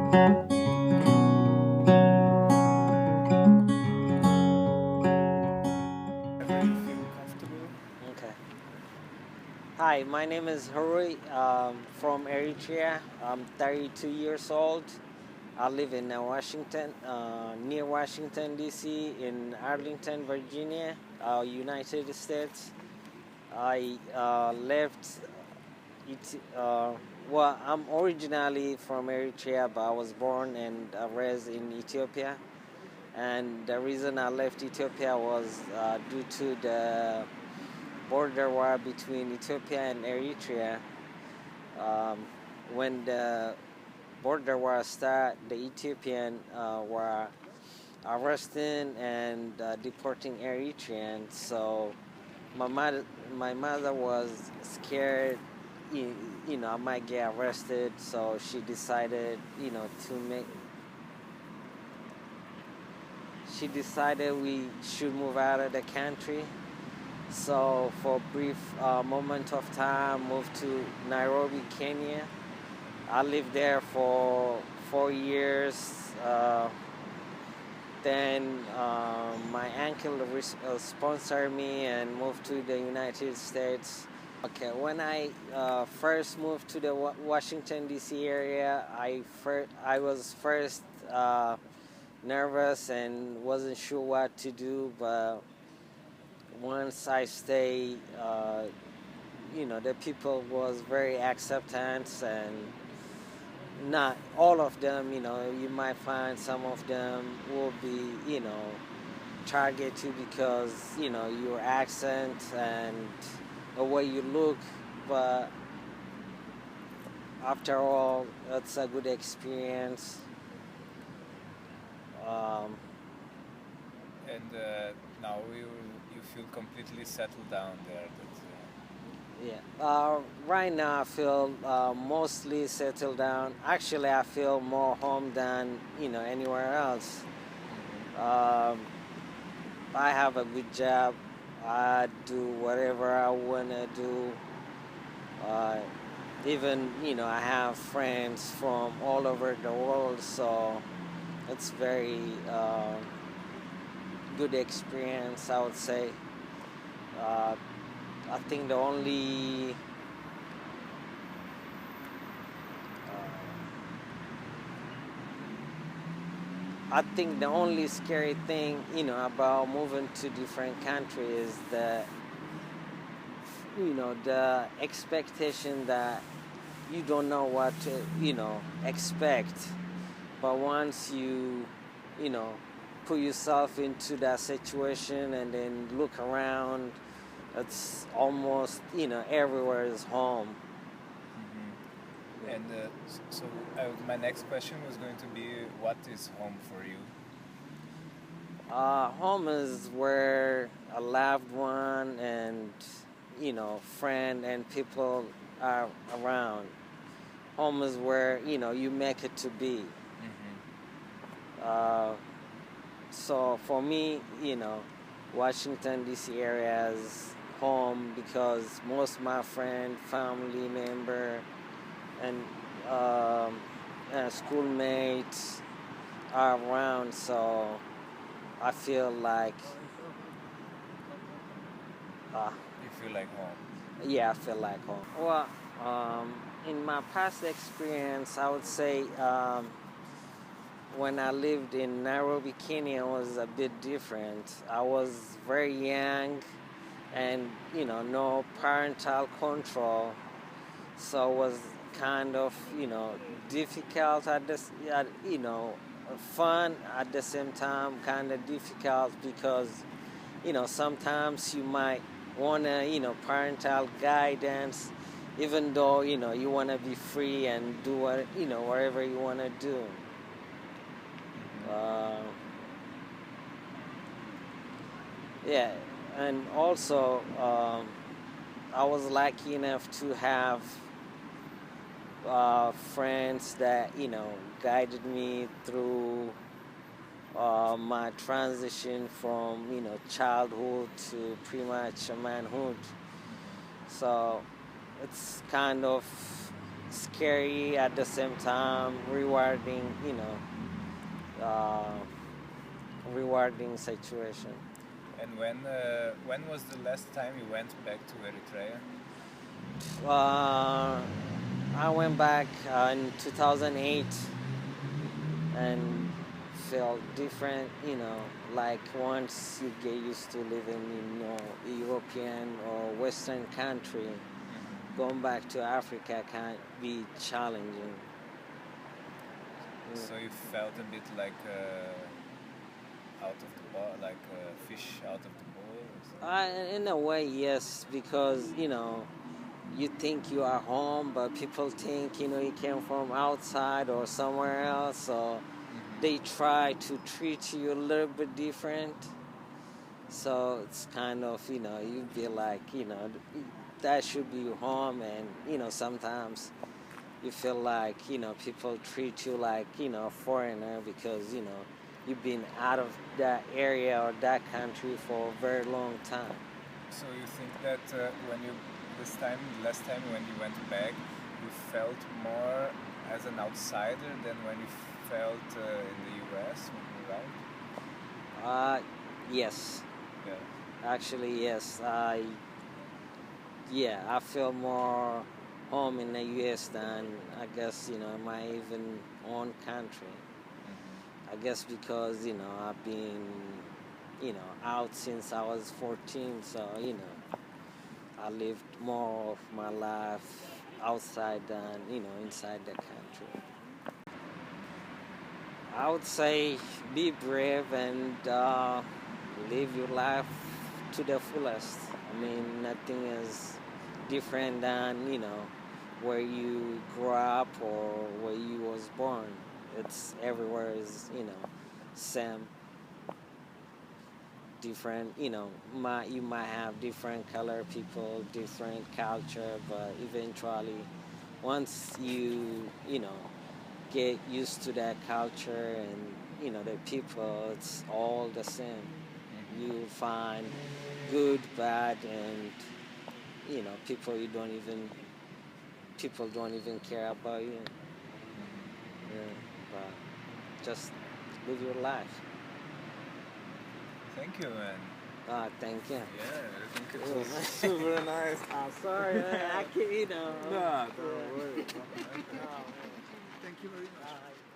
Whenever you feel comfortable. Okay. Hi, my name is Herui from Eritrea. I'm 32 years old. I live in Washington, near Washington, D.C., in Arlington, Virginia, United States. I left it. Well, I'm originally from Eritrea, but I was born and raised in Ethiopia. And the reason I left Ethiopia was due to the border war between Ethiopia and Eritrea. Um, when the border war started, the Ethiopian were arresting and deporting Eritreans. So my mother was scared, I might get arrested. So she decided, she decided we should move out of the country. So for a brief moment of time, moved to Nairobi, Kenya. I lived there for 4 years. Then my uncle sponsored me and moved to the United States. Okay, when I first moved to the Washington D.C. area, I was first nervous and wasn't sure what to do, but once I stayed, the people was very acceptant, and not all of them, you might find some of them will be, target you because, your accent and the way you look, but after all, it's a good experience. Um, And now you feel completely settled down there. Yeah. Right now, I feel mostly settled down. Actually, I feel more home than anywhere else. Um, I have a good job. I do whatever I wanna do. Uh, Even I have friends from all over the world, so it's very good experience, I would say. Uh, I think the only I think the only scary thing, about moving to different countries is that, the expectation that you don't know what to, expect. But once you know, put yourself into that situation and then look around, it's almost, everywhere is home. Hmm. And so my next question was going to be, what is home for you? Home is where a loved one and friend and people are around. Home is where you make it to be. Hmm. Uh, so for me, Washington D.C. area is home because most of my friend, family member, and schoolmates are around. So I feel like uh, You feel like home. yeah, I feel like home. Well, um, in my past experience, I would say when I lived in Nairobi, Kenya, was a bit different. I was very young, and no parental control, so it was kind of difficult at this, fun at the same time, kind of difficult because sometimes you might want to, parental guidance, even though, you want to be free and do what, whatever you want to do. Hmm. Uh, yeah, and also I was lucky enough to have friends that, guided me through my transition from, childhood to pretty much manhood. Hmm. So it's kind of scary at the same time, rewarding, uh, rewarding situation. And when was the last time you went back to Eritrea? Uh, I went back in 2008 and felt different, like once you get used to living in European or Western country, going back to Africa can be challenging. So you felt a bit like out of the bowl, like a fish out of the bowl or something? In a way, yes, because you think you are home, but people think you came from outside or somewhere else, so they try to treat you a little bit different. So it's kind of you feel like that should be your home, and sometimes you feel like people treat you like a foreigner because you've been out of that area or that country for a very long time. So you think that when you last time when you went back, you felt more as an outsider than when you felt in the U.S. when you arrived? Yes, Yeah. actually, yes. I feel more home in the U.S. than I guess in my even own country. I guess because I've been out since I was 14, so I lived more of my life outside than inside the country. I would say be brave and live your life to the fullest. I mean, nothing is different than where you grew up or where you was born. It's everywhere is same, different. You might have different color people, different culture, but eventually, once you get used to that culture and the people, it's all the same. You find good, bad, and people don't even care about you. Yeah, but just live your life. Thank you, man. Thank you. Yeah, I think it was super nice. I'm sorry, man. I can't, No, don't worry. Thank you very much.